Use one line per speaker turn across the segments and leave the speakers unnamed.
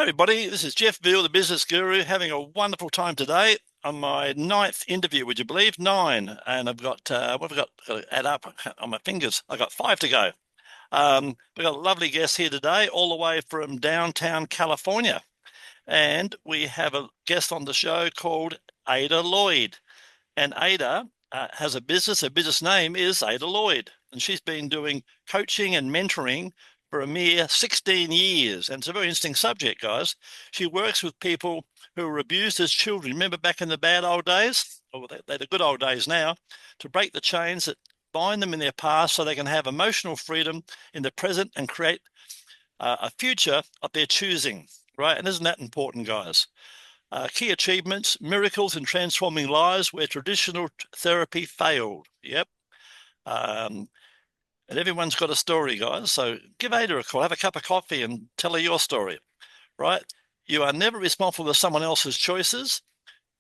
Everybody, this is Jeff Veale, the business guru, having a wonderful time today on my ninth interview, would you believe? Nine. And I've got, what have I got? Got to add up on my fingers. I've got five to go. We've got a lovely guest here today, all the way from downtown California. And we have a guest on the show called Ada Lloyd. And Ada has a business. Her business name is Ada Lloyd. And she's been doing coaching and mentoring for a mere 16 years. And it's a very interesting subject, guys. She works with people who were abused as children. Remember back in the bad old days? Or they're the good old days now, to break the chains that bind them in their past so they can have emotional freedom in the present and create a future of their choosing, right? And isn't that important, guys? Key achievements, miracles in transforming lives where traditional therapy failed. Yep. And everyone's got a story, guys. So give Ada a call, have a cup of coffee and tell her your story, right? You are never responsible for someone else's choices.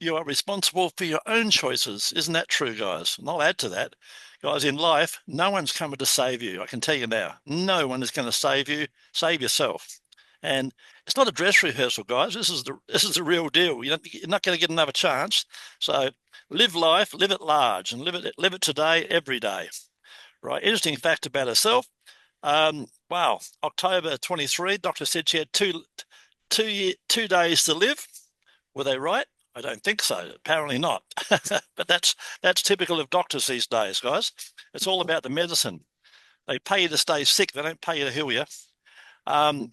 You are responsible for your own choices. Isn't that true, guys? And I'll add to that. Guys, in life, no one's coming to save you. I can tell you now, no one is going to save you. Save yourself. And it's not a dress rehearsal, guys. This is the real deal. You're not going to get another chance. So live life, live it large, and live it today, every day. Right. Interesting fact about herself. Wow. October 23, doctor said she had two days to live. Were they right? I don't think so. Apparently not. But that's typical of doctors these days, guys. It's all about the medicine. They pay you to stay sick. They don't pay you to heal you.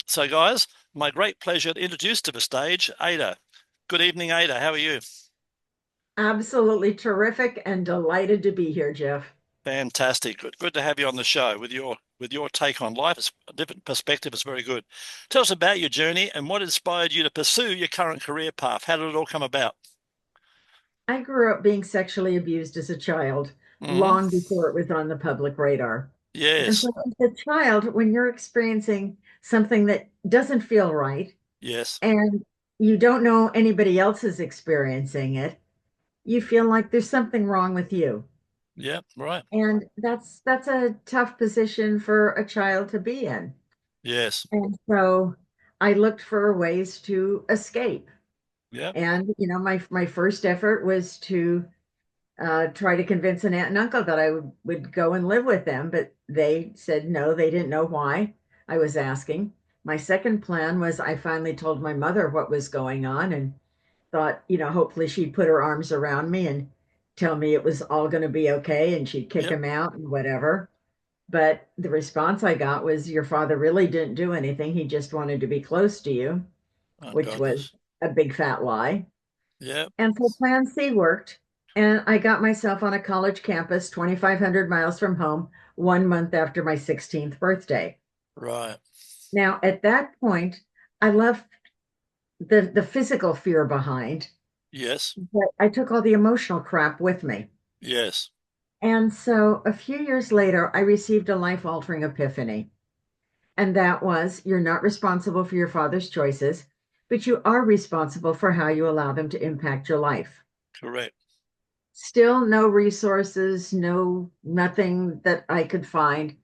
So, guys, my great pleasure to introduce to the stage Ada. Good evening, Ada. How are you?
Absolutely terrific and delighted to be here, Jeff.
Fantastic. Good to have you on the show with your take on life. It's a different perspective. It's very good. Tell us about your journey and what inspired you to pursue your current career path. How did it all come about?
I grew up being sexually abused as a child,
Hmm.
long before it was on the public radar. And
Yes.
so, as a child, when you're experiencing something that doesn't feel right
Yes.
and you don't know anybody else is experiencing it, you feel like there's something wrong with you.
Yeah. Right.
And that's a tough position for a child to be in.
Yes.
And so I looked for ways to escape.
Yeah.
And my first effort was to try to convince an aunt and uncle that I would go and live with them, but they said no, they didn't know why I was asking. My second plan was I finally told my mother what was going on and thought, hopefully she'd put her arms around me and tell me it was all going to be okay and she'd kick
Yep.
him out and whatever. But the response I got was, your father really didn't do anything. He just wanted to be close to you,
Oh
which was
goodness.
a big fat lie.
Yep.
And so Plan C worked. And I got myself on a college campus 2,500 miles from home 1 month after my 16th birthday.
Right.
Now, at that point, I left the physical fear behind,
Yes.
but I took all the emotional crap with me.
Yes.
And so a few years later, I received a life altering epiphany. And that was, you're not responsible for your father's choices, but you are responsible for how you allow them to impact your life.
Correct.
Still no resources, nothing that I could find,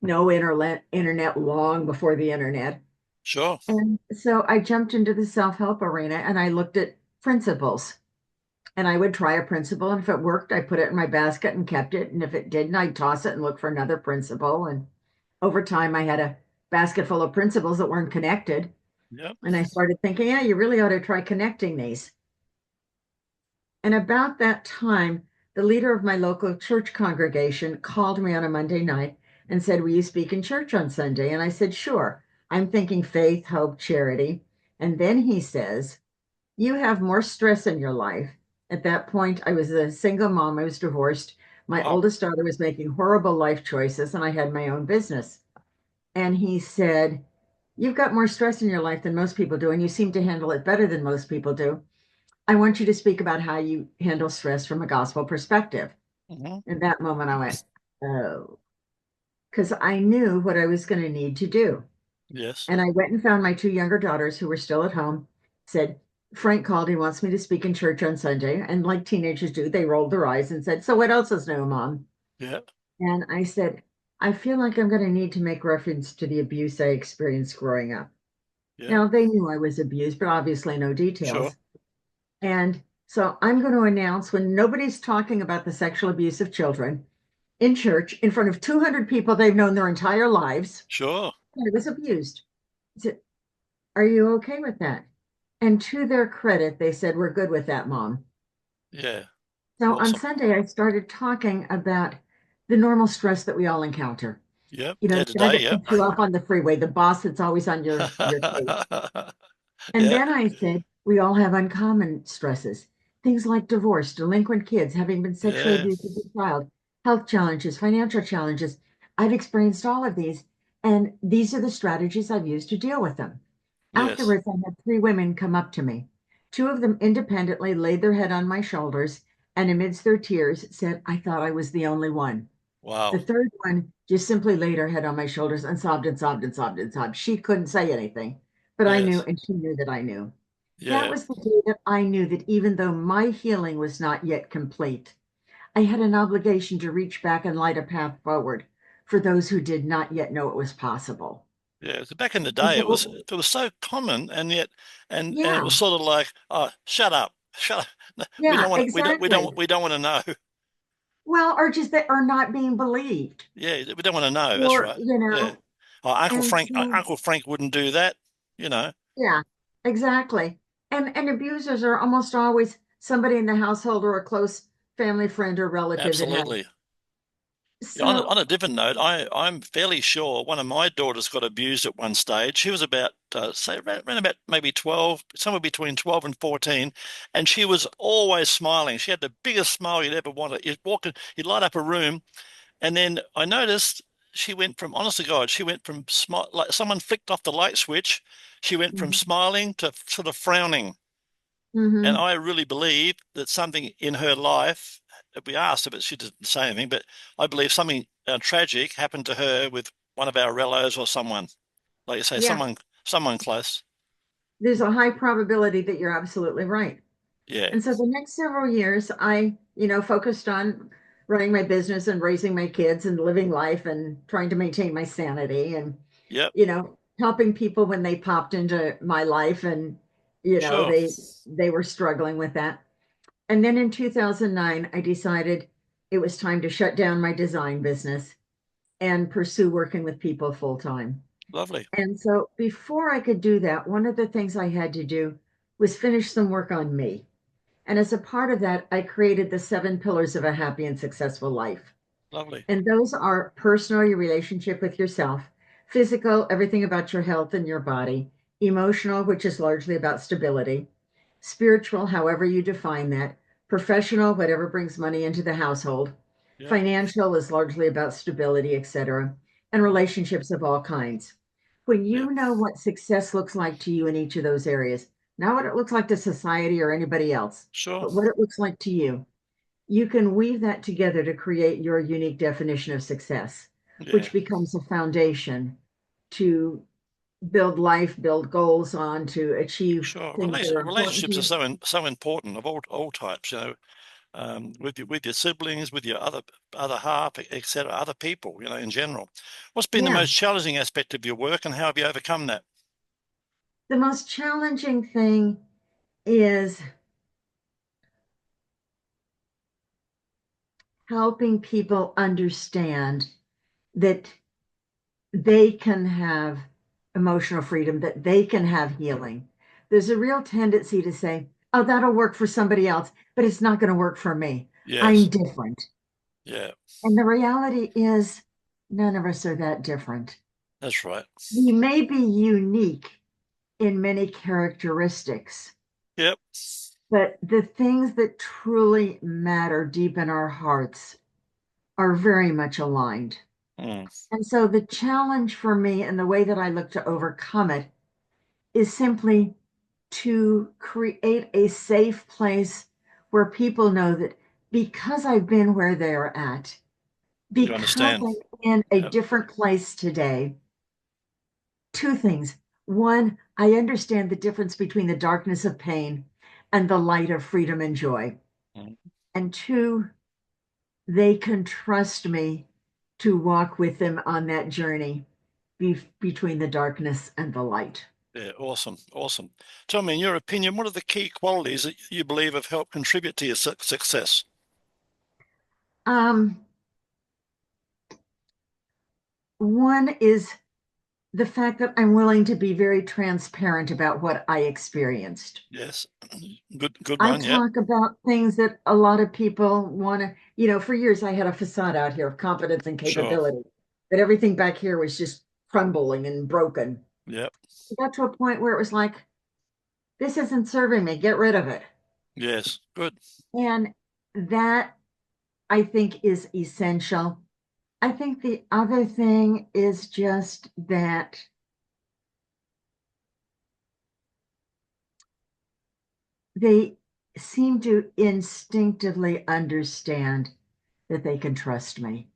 no internet long before the internet.
Sure.
And so I jumped into the self-help arena and I looked at principles. And I would try a principle, and if it worked, I put it in my basket and kept it. And if it didn't, I'd toss it and look for another principle. And over time, I had a basket full of principles that weren't connected.
Yep.
And I started thinking, yeah, you really ought to try connecting these. And about that time, the leader of my local church congregation called me on a Monday night and said, will you speak in church on Sunday? And I said, sure. I'm thinking faith, hope, charity. And then he says, you have more stress in your life. At that point, I was a single mom. I was divorced. My
Wow.
oldest daughter was making horrible life choices, and I had my own business. And he said, you've got more stress in your life than most people do, and you seem to handle it better than most people do. I want you to speak about how you handle stress from a gospel perspective.
Hmm.
In that moment, I went, oh, because I knew what I was going to need to do.
Yes.
And I went and found my two younger daughters who were still at home, said, Frank called. He wants me to speak in church on Sunday. And like teenagers do, they rolled their eyes and said, so what else is new, Mom?
Yep.
And I said, I feel like I'm going to need to make reference to the abuse I experienced growing up.
Yeah.
Now, they knew I was abused, but obviously no
Sure.
details. And so I'm going to announce, when nobody's talking about the sexual abuse of children in church in front of 200 people they've known their entire lives,
Sure.
I was abused. I said, are you okay with that? And to their credit, they said, we're good with that, Mom.
Yeah.
So on
Awesome.
Sunday, I started talking about the normal stress that we all encounter.
Yep.
You know,
Day
the
to
guy
day.
that
Yep.
picks you up on the freeway, the boss that's always on your case. And
Yeah.
then I said, we all have uncommon stresses, things like divorce, delinquent kids, having been sexually
Yeah.
abused as a child, health challenges, financial challenges. I've experienced all of these, and these are the strategies I've used to deal with them.
Yes.
Afterwards, I had three women come up to me. Two of them independently laid their head on my shoulders and, amidst their tears, said, I thought I was the only one. The
Wow.
third one just simply laid her head on my shoulders and sobbed and sobbed and sobbed and sobbed. She couldn't say anything, but I knew,
Yes.
and she knew that I knew. That
Yeah.
was the day that I knew that even though my healing was not yet complete, I had an obligation to reach back and light a path forward for those who did not yet know it was possible.
Yeah. So back in the
And
day,
so,
it was so common, and yet, and it
yeah,
was sort of like, oh, shut up, shut up. No, we
yeah,
don't want to,
exactly.
we don't want to know.
Well, or just that are not being believed,
Yeah, we don't want to know. That's
or,
right. Yeah. Oh,
and so,
Uncle Frank wouldn't do that. You know.
yeah, exactly. And abusers are almost always somebody in the household or a close family friend or relative that has.
Absolutely. Yeah,
So,
on a different note, I'm fairly sure one of my daughters got abused at one stage. She was about, say, around about maybe 12, somewhere between 12 and 14, and she was always smiling. She had the biggest smile you'd ever want. You'd walk in, you'd light up a room, and then I noticed she went from, honest to God, she went from smile, like someone flicked off the light switch. She went from
mhm,
smiling to sort of frowning. And
mhm.
I really believe that something in her life, we asked her, but she didn't say anything, but I believe something tragic happened to her with one of our relatives or someone, like you say,
Yeah,
someone close.
there's a high probability that you're absolutely right.
Yeah.
And so the next several years, I, focused on running my business and raising my kids and living life and trying to maintain my sanity and,
Yep.
helping people when they popped into my life and,
Sure.
they were struggling with that. And then in 2009, I decided it was time to shut down my design business and pursue working with people full time.
Lovely.
And so before I could do that, one of the things I had to do was finish some work on me. And as a part of that, I created the 7 pillars of a happy and successful life.
Lovely.
And those are personal, your relationship with yourself; physical, everything about your health and your body; emotional, which is largely about stability; spiritual, however you define that; professional, whatever brings money into the household;
Yep.
financial is largely about stability, etc., and
Yep.
relationships of all kinds. When
Yep.
you know what success looks like to you in each of those areas, not what it looks like to society or anybody else,
Sure.
but what it looks like to you, you can weave that together to create your unique definition of success,
Yeah.
which becomes a foundation to build life, build goals on, to achieve
Sure.
things that are important to
Relationships are
you.
so important of all types, with your siblings, with your other half, etc., other people, in general. What's been the
Yeah.
most challenging aspect of your work, and how have you overcome that?
The most challenging thing is helping people understand that they can have emotional freedom, that they can have healing. There's a real tendency to say, oh, that'll work for somebody else, but it's not going to work for me. I'm
Yes.
different.
Yeah,
And the reality is, none of us are that different.
that's right.
We may be unique in many characteristics,
Yep.
but the things that truly matter deep in our hearts are very much aligned.
Mm,
And so the challenge for me and the way that I look to overcome it is simply to create a safe place where people know that because I've been where they're at,
you
because
understand.
I'm in a
Yep.
different place today, two things. One, I understand the difference between the darkness of pain and the light of freedom and joy.
Mm,
And two, they can trust me to walk with them on that journey between the darkness and the light.
Yeah, awesome, awesome. Tell me, in your opinion, what are the key qualities that you believe have helped contribute to your success?
Um, One is the fact that I'm willing to be very transparent about what I experienced.
Yes, good
I
one. Yeah,
talk about things that a lot of people want to, for years I had a facade out here of confidence and
sure.
capability, that everything back here was just crumbling and broken.
Yep.
It got to a point where it was like, this isn't serving me, get rid of it.
Yes, good.
And that I think is essential. I think the other thing is just that they seem to instinctively understand that they can trust me.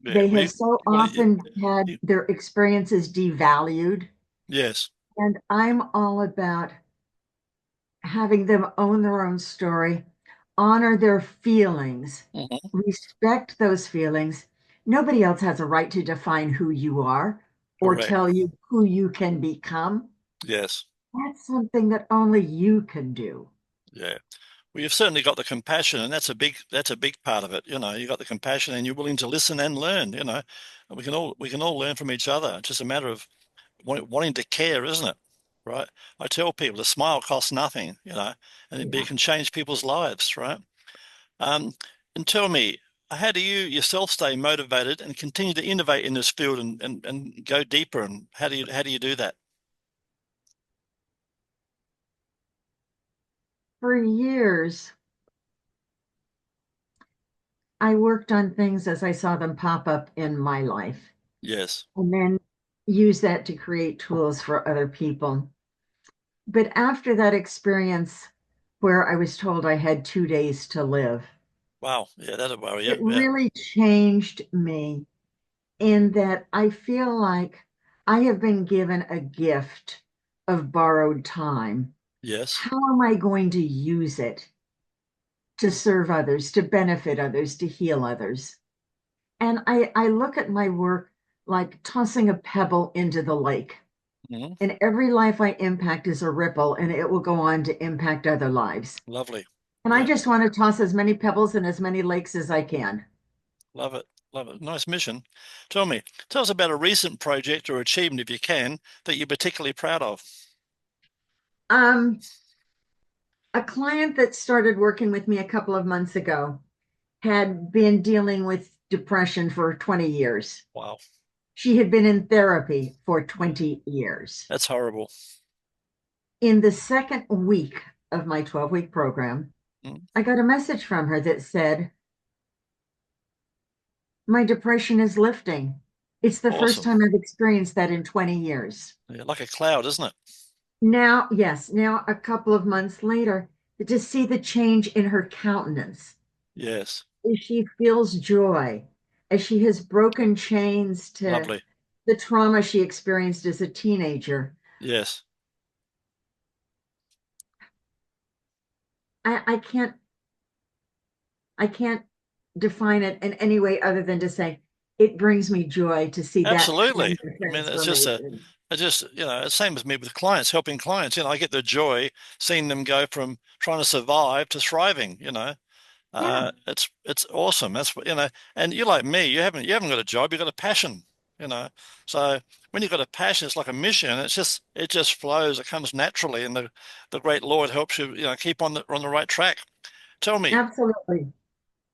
Yeah.
They have so
Well,
often had their experiences devalued,
yes.
and I'm all about having them own their own story, honor their feelings,
Mhm.
respect those feelings. Nobody else has a right to define who you are or
Correct.
tell you who you can become.
Yes.
That's something that only you can do.
Yeah. Well, you've certainly got the compassion, and that's a big part of it. You got the compassion, and you're willing to listen and learn. And we can all learn from each other. It's just a matter of wanting to care, isn't it? Right? I tell people the smile costs nothing. And it
Yeah.
can change people's lives. Right? Um, and tell me, how do you yourself stay motivated and continue to innovate in this field and go deeper? And how do you do that?
For years, I worked on things as I saw them pop up in my life
Yes.
and then use that to create tools for other people. But after that experience where I was told I had 2 days to live,
Wow. Yeah, that'll worry you.
it
Yeah.
really changed me in that I feel like I have been given a gift of borrowed time.
Yes.
How am I going to use it to serve others, to benefit others, to heal others? And I look at my work like tossing a pebble into the lake.
Mhm.
And every life I impact is a ripple, and it will go on to impact other lives.
Lovely.
And I
Yeah.
just want to toss as many pebbles in as many lakes as I can.
Love it. Love it. Nice mission. Tell us about a recent project or achievement, if you can, that you're particularly proud of.
Um, a client that started working with me a couple of months ago had been dealing with depression for 20 years.
Wow.
She had been in therapy for
Yeah.
20 years.
That's horrible.
In the second week of my 12-week program,
Mm.
I got a message from her that said, my depression is lifting. It's the first
Awesome.
time I've experienced that in 20 years.
Yeah, like a cloud, isn't it?
Now, yes, now a couple of months later, to see the change in her countenance,
Yes.
as she feels joy, as she has broken chains to
Lovely.
the trauma she experienced as a teenager.
Yes.
I I can't define it in any way other than to say it brings me joy to see that
Absolutely.
kind of
I mean,
transformation.
it's just, it's same as me with clients, helping clients. I get the joy seeing them go from trying to survive to thriving,
Yeah,
it's awesome. That's what, and you're like me, you haven't got a job, you've got a passion, you know. So when you've got a passion, it's like a mission. It just flows, it comes naturally, and the great Lord helps you, keep on the right track. Tell me,
absolutely.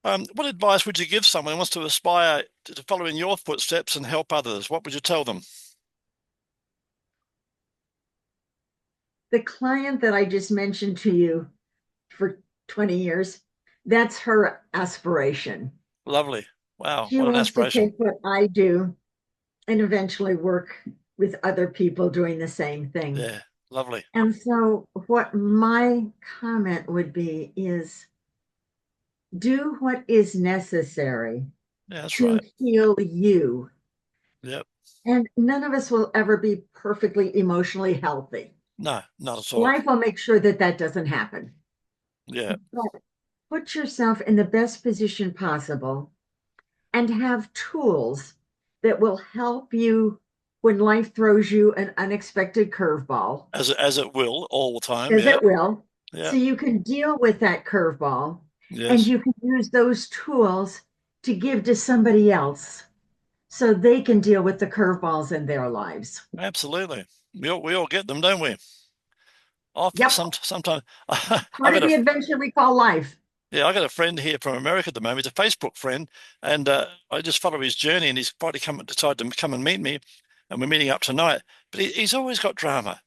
what advice would you give someone who wants to aspire to follow in your footsteps and help others? What would you tell them?
The client that I just mentioned to you for 20 years, that's her aspiration.
Lovely. Wow,
She
what an
wants to
aspiration.
take what I do and eventually work with other people doing the same thing.
Yeah, lovely.
And so, what my comment would be is do what is necessary
Yeah, that's
to
right.
heal you.
Yep.
And none of us will ever be perfectly emotionally healthy.
No, not at all.
Life will make sure that that doesn't happen.
Yeah.
But put yourself in the best position possible and have tools that will help you when life throws you an unexpected curveball,
as it will all the time.
as
Yeah.
it will.
Yeah.
So you can deal with that curveball and
Yes.
you can use those tools to give to somebody else so they can deal with the curveballs in their lives.
Absolutely. We all get them, don't we? Often,
Yep.
sometimes I
Part of
got a
the adventure we call life.
yeah, I got a friend here from America at the moment. He's a Facebook friend, and I just follow his journey. And he's probably decided to come and meet me, and we're meeting up tonight. But he's always got drama.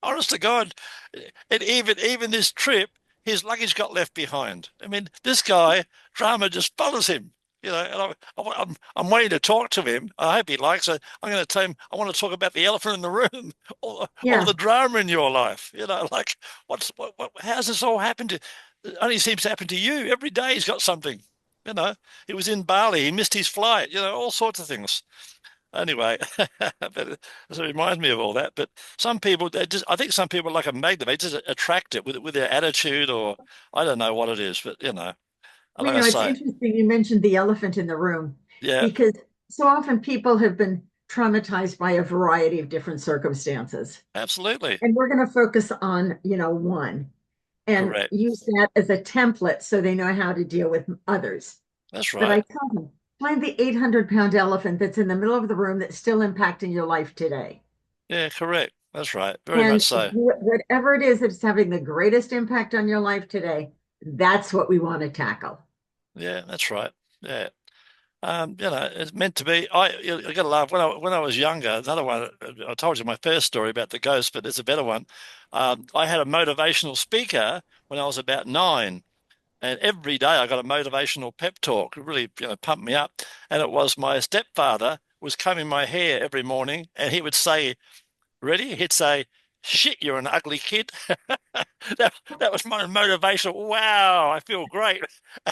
Honest to God, and even this trip, his luggage got left behind. I mean, this guy, drama just follows him. And I'm waiting to talk to him. I hope he likes it. I'm going to tell him I want to talk about the elephant in the room, all
Yeah.
the drama in your life. Like how's this all happened to? It only seems to happen to you. Every day he's got something. He was in Bali. He missed his flight. All sorts of things. Anyway, but it reminds me of all that. But some people, I think some people are like a magnet. They just attract it with their attitude, or I don't know what it is. But
Well,
like I
it's
say,
interesting you mentioned the elephant in the room
yeah,
because so often people have been traumatized by a variety of different circumstances.
absolutely,
And we're going to focus on, one and
correct.
use that as a template so they know how to deal with others.
That's
But
right.
I tell them, find the 800-pound elephant that's in the middle of the room that's still impacting your life today.
Yeah, correct. That's right. Very much
And
so.
whatever it is that's having the greatest impact on your life today, that's what we want to tackle.
Yeah, that's right. Yeah. It's meant to be. I got to laugh when I was younger. Another one. I told you my first story about the ghost, but there's a better one. I had a motivational speaker when I was about 9, and every day I got a motivational pep talk. It really, pumped me up. And it was my stepfather was combing my hair every morning, and he would say, "Ready?" He'd say, "Shit, you're an ugly kid." That was my motivation. Wow, I feel great.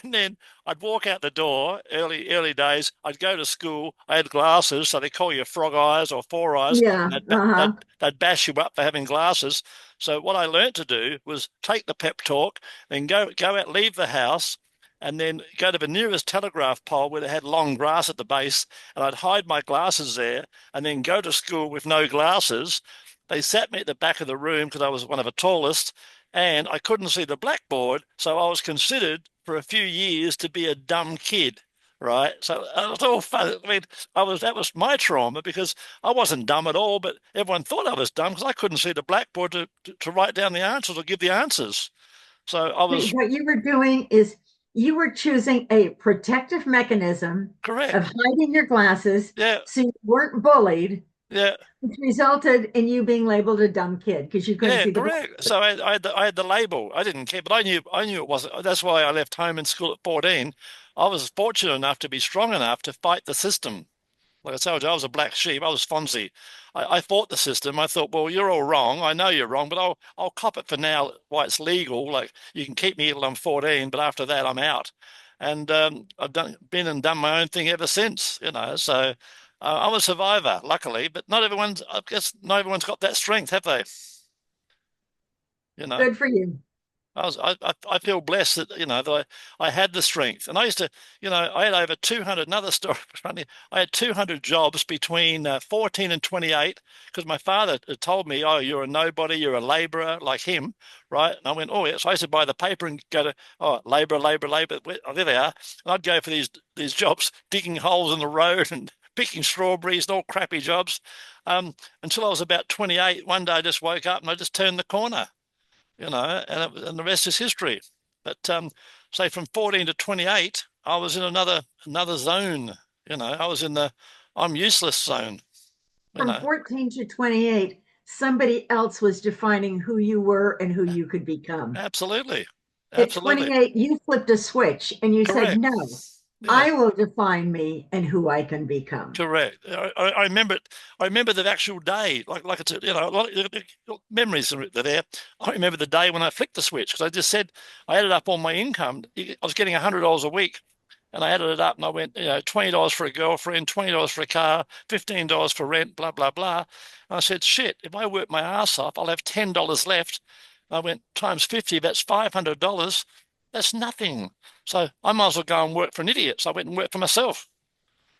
And then I'd walk out the door early days. I'd go to school. I had glasses, so they call you frog eyes or four eyes,
Yeah.
and
Uh-huh.
they'd bash you up for having glasses. So what I learned to do was take the pep talk, then go out, leave the house, and then go to the nearest telegraph pole where they had long grass at the base, and I'd hide my glasses there, and then go to school with no glasses. They sat me at the back of the room because I was one of the tallest, and I couldn't see the blackboard, so I was considered for a few years to be a dumb kid, right? So it was all fun. I mean, that was my trauma because I wasn't dumb at all, but everyone thought I was dumb because I couldn't see the blackboard to write down the answers or give the answers. So I was
What you were doing is you were choosing a protective mechanism of
correct.
hiding your glasses
Yeah,
so you weren't bullied,
yeah.
which resulted in you being labeled a dumb kid because you couldn't
Yeah,
see the
correct. So I had the label. I didn't care, but I knew it wasn't. That's why I left home and school at 14. I was fortunate enough to be strong enough to fight the system. Like I told you, I was a black sheep. I was Fonzie. I fought the system. I thought, well, you're all wrong. I know you're wrong, but I'll cop it for now. Why it's legal. Like you can keep me till I'm 14, but after that, I'm out. And I've been and done my own thing ever since. So I'm a survivor, luckily. But I guess not everyone's got that strength, have they? You know.
good for you.
I feel blessed that that I had the strength, and I used to I had over 200. Another story, funny. I had 200 jobs between 14 and 28 because my father had told me, "Oh, you're a nobody, you're a labourer like him," right? And I went, "Oh, yeah." So I used to buy the paper and go to labourer, labourer, labourer. Oh, there they are. And I'd go for these jobs, digging holes in the road and picking strawberries and all crappy jobs, until I was about 28. One day I just woke up and I just turned the corner, and the rest is history. But say from 14 to 28, I was in another zone. I was in the I'm useless zone. You
From
know,
14 to 28, somebody else was defining who you were and who you could become.
absolutely,
At
absolutely
28, you flipped a switch and you said,
correct.
no,
Yeah,
I will define me and who I can become.
correct. I remember it. I remember the actual day, like it's a lot of memories are there. I remember the day when I flicked the switch because I just said I added up all my income. I was getting $100 a week. And I added it up and I went, $20 for a girlfriend, $20 for a car, $15 for rent, blah, blah, blah. And I said, shit, if I work my ass off, I'll have $10 left. And I went, times 50, that's $500. That's nothing. So I might as well go and work for an idiot. So I went and worked for myself.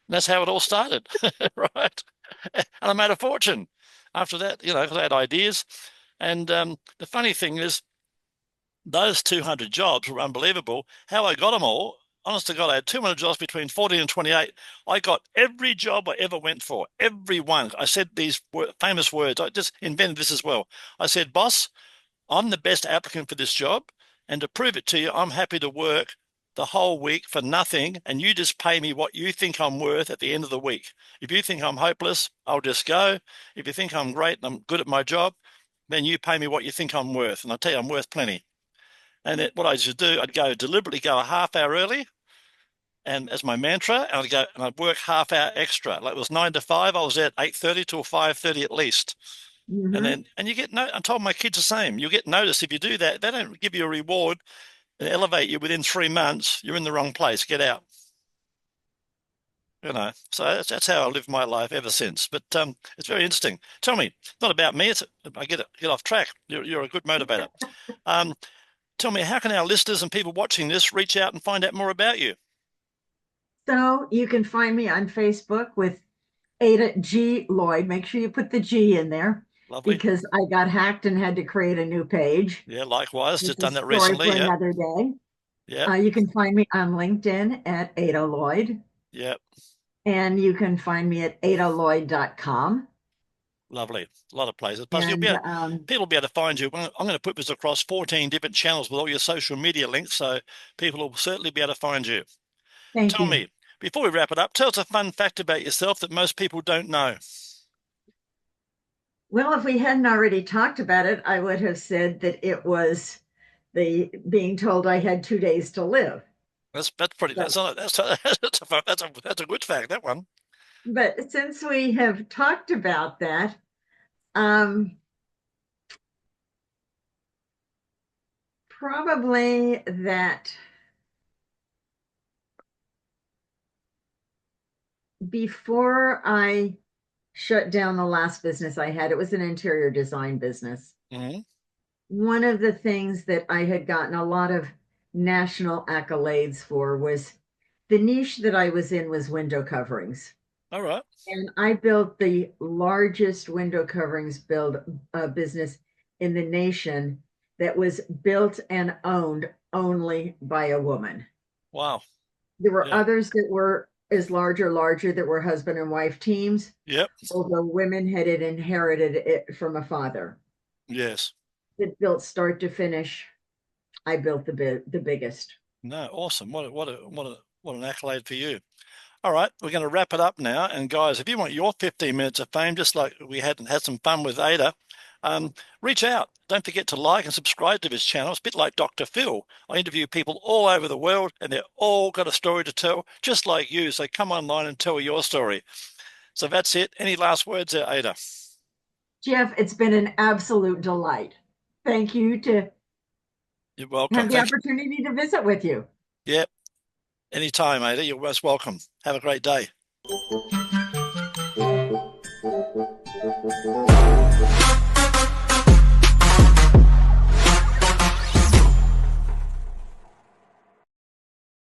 And that's how it all started, right? And I made a fortune after that, you know, because I had ideas. And the funny thing is, those 200 jobs were unbelievable. How I got them all, honest to God, I had 200 jobs between 14 and 28. I got every job I ever went for, every one. I said these famous words. I just invented this as well. I said, boss, I'm the best applicant for this job. And to prove it to you, I'm happy to work the whole week for nothing. And you just pay me what you think I'm worth at the end of the week. If you think I'm hopeless, I'll just go. If you think I'm great and I'm good at my job, then you pay me what you think I'm worth. And I'll tell you, I'm worth plenty. And what I used to do, I'd go deliberately go a half hour early, and as my mantra, and I'd go and I'd work half hour extra. Like it was 9 to 5, I was there at 8:30 till 5:30 at least.
Mhm.
And you get I told my kids the same. You get noticed if you do that. They don't give you a reward and elevate you within 3 months. You're in the wrong place. Get out. You know. So that's how I lived my life ever since. But it's very interesting. Tell me, not about me. I get off track. You're a good motivator. Um, Tell me, how can our listeners and people watching this reach out and find out more about you?
So you can find me on Facebook with Ada G. Lloyd. Make sure you put the G in there
Lovely.
because I got hacked and had to create a new page.
Yeah, likewise.
It's
Just
a
done that
story
recently.
for
Yep.
another day.
Yep.
You can find me on LinkedIn at Ada Lloyd,
Yep.
and you can find me at adalloyd.com.
Lovely. A lot of places. Plus,
And
people will be able to find you. I'm going to put this across 14 different channels with all your social media links, so people will certainly be able to find you.
thank
Tell
you.
me, before we wrap it up, tell us a fun fact about yourself that most people don't know.
Well, if we hadn't already talked about it, I would have said that it was the being told I had 2 days to live.
That's pretty.
But,
That's a good fact. That one.
but since we have talked about that, um, probably that before I shut down the last business I had, it was an interior design business.
Mm-hmm.
One of the things that I had gotten a lot of national accolades for was the niche that I was in was window coverings.
All right.
And I built the largest window coverings business in the nation that was built and owned only by a woman.
Wow.
There were
Yeah.
others that were as larger that were husband and wife teams,
Yep.
although women had inherited it from a father.
Yes.
It built start to finish. I built the biggest.
No. Awesome. What an accolade for you. All right, we're going to wrap it up now. And guys, if you want your 15 minutes of fame, just like we had some fun with Ada, reach out. Don't forget to like and subscribe to this channel. It's a bit like Dr. Phil. I interview people all over the world, and they're all got a story to tell, just like you. So come online and tell your story. So that's it. Any last words there, Ada?
Jeff, it's been an absolute delight. Thank you to
You're welcome.
have the
Thank you.
opportunity to visit with you.
Yep. Anytime, Ada. You're most welcome. Have a great day.